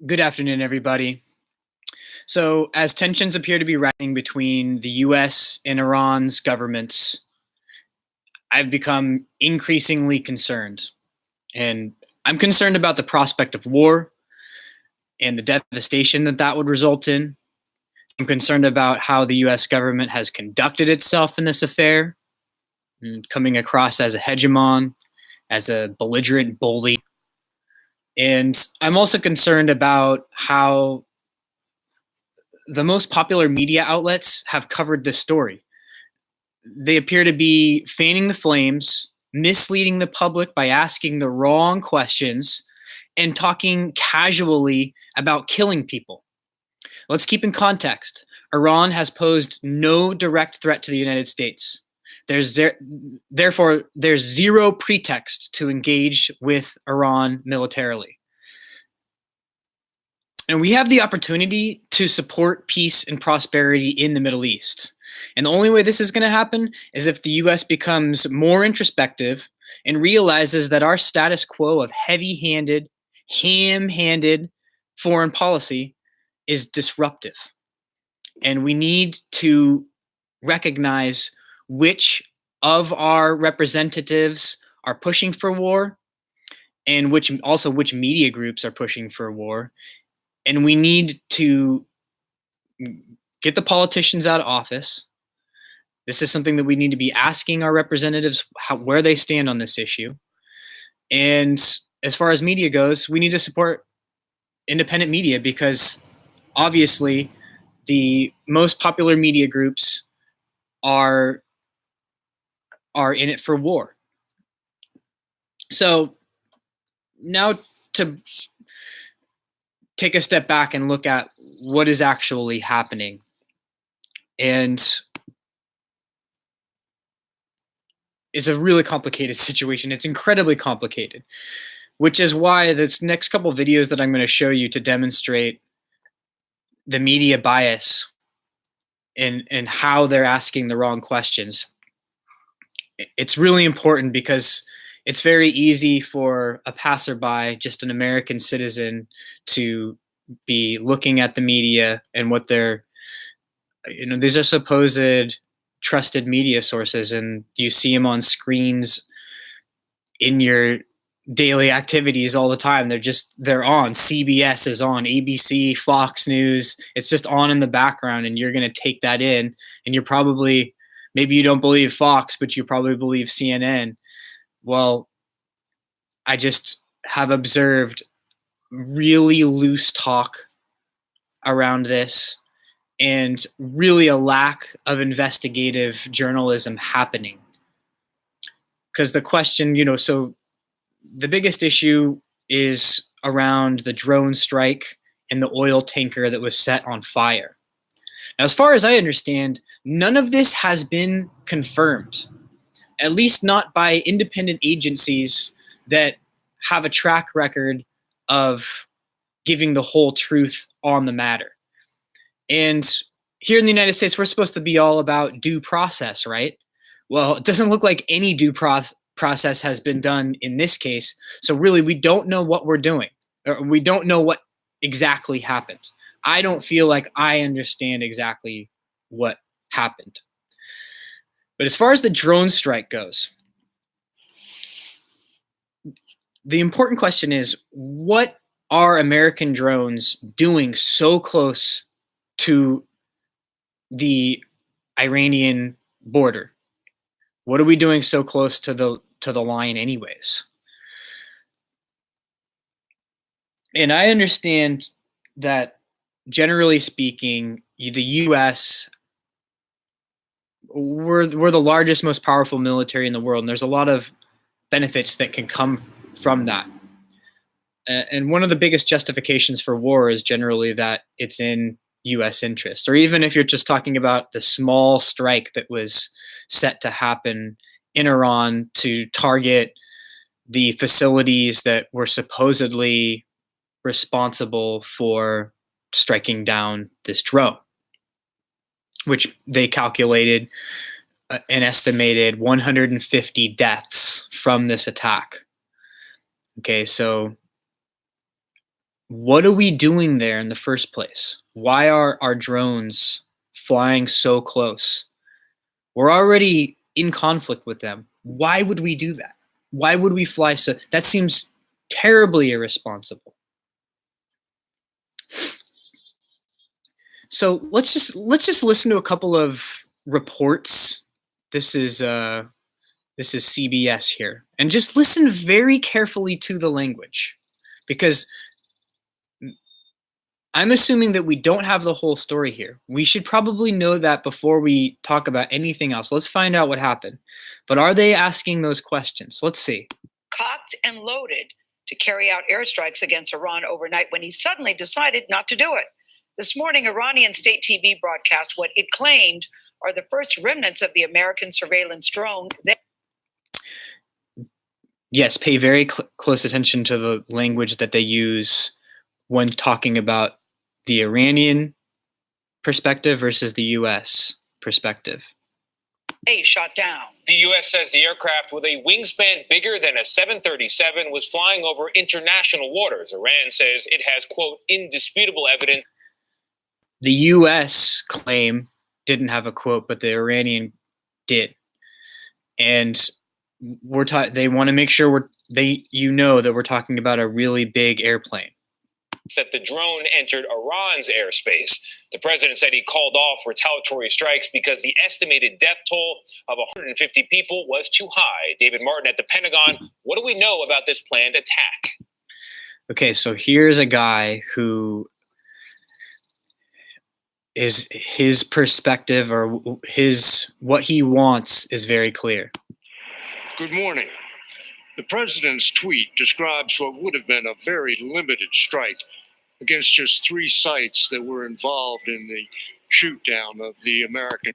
Good afternoon, everybody. So, as tensions appear to be rising between the US and Iran's governments, I've become increasingly concerned. And I'm concerned about the prospect of war and the devastation that that would result in. I'm concerned about how the US government has conducted itself in this affair, coming across as a hegemon, as a belligerent bully. And I'm also concerned about how the most popular media outlets have covered this story. They appear to be fanning the flames, misleading the public by asking the wrong questions, and talking casually about killing people. Let's keep in context. Iran has posed no direct threat to the United States. Therefore, there's zero pretext to engage with Iran militarily. And we have the opportunity to support peace and prosperity in the Middle East. And the only way this is going to happen is if the US becomes more introspective and realizes that our status quo of heavy handed, ham handed foreign policy is disruptive. And we need to recognize which of our representatives are pushing for war and which media groups are pushing for war. And we need to get the politicians out of office. This is something that we need to be asking our representatives where they stand on this issue. And as far as media goes, we need to support independent media because obviously the most popular media groups are in it for war. So now to take a step back and look at what is actually happening. And it's a really complicated situation. It's incredibly complicated, which is why this next couple of videos that I'm going to show you to demonstrate the media bias and how they're asking the wrong questions. It's really important because it's very easy for a passerby, just an American citizen, to be looking at the media and what they're, these are supposed trusted media sources, and you see them on screens in your daily activities all the time. They're on. CBS is on, ABC, Fox News. It's just on in the background, and you're going to take that in, and you're probably, maybe you don't believe Fox, but you probably believe CNN. Well, I just have observed really loose talk around this and really a lack of investigative journalism happening. Because the question, so the biggest issue is around the drone strike and the oil tanker that was set on fire. Now, as far as I understand, none of this has been confirmed, at least not by independent agencies that have a track record of giving the whole truth on the matter. And here in the United States, we're supposed to be all about due process, right? Well, it doesn't look like any due process has been done in this case. So really, we don't know what we're doing. Or we don't know what exactly happened. I don't feel like I understand exactly what happened. But as far as the drone strike goes, the important question is, what are American drones doing so close to the Iranian border? What are we doing so close to the line anyways? And I understand that generally speaking, the US, we're the largest, most powerful military in the world, and there's a lot of benefits that can come from that. And one of the biggest justifications for war is generally that it's in US interest. Or even if you're just talking about the small strike that was set to happen in Iran to target the facilities that were supposedly responsible for striking down this drone, which they calculated an estimated 150 deaths from this attack. Okay, so What are we doing there in the first place? Why are our drones flying so close? We're already in conflict with them. Why would we do that? Why would we fly so? That seems terribly irresponsible. So let's just listen to a couple of reports. This is CBS here, and just listen very carefully to the language, because I'm assuming that we don't have the whole story here. We should probably know that before we talk about anything else. Let's find out what happened. But are they asking those questions? Let's see. Cocked and loaded to carry out airstrikes against Iran overnight when he suddenly decided not to do it. This morning, Iranian state TV broadcast what it claimed are the first remnants of the American surveillance drone. Yes, pay very close attention to the language that they use when talking about the Iranian perspective versus the U.S. perspective. Shot down. The U.S. says the aircraft with a wingspan bigger than a 737 was flying over international waters. Iran says it has, quote, indisputable evidence. The U.S. claim didn't have a quote, but the Iranian did. And they want to make sure that we're talking about a really big airplane. That the drone entered Iran's airspace. The president said he called off retaliatory strikes because the estimated death toll of 150 people was too high. David Martin at the Pentagon, what do we know about this planned attack? Okay, so here's a guy who is his perspective, or what he wants is very clear. Good morning. The president's tweet describes what would have been a very limited strike against just 3 sites that were involved in the shoot down of the American.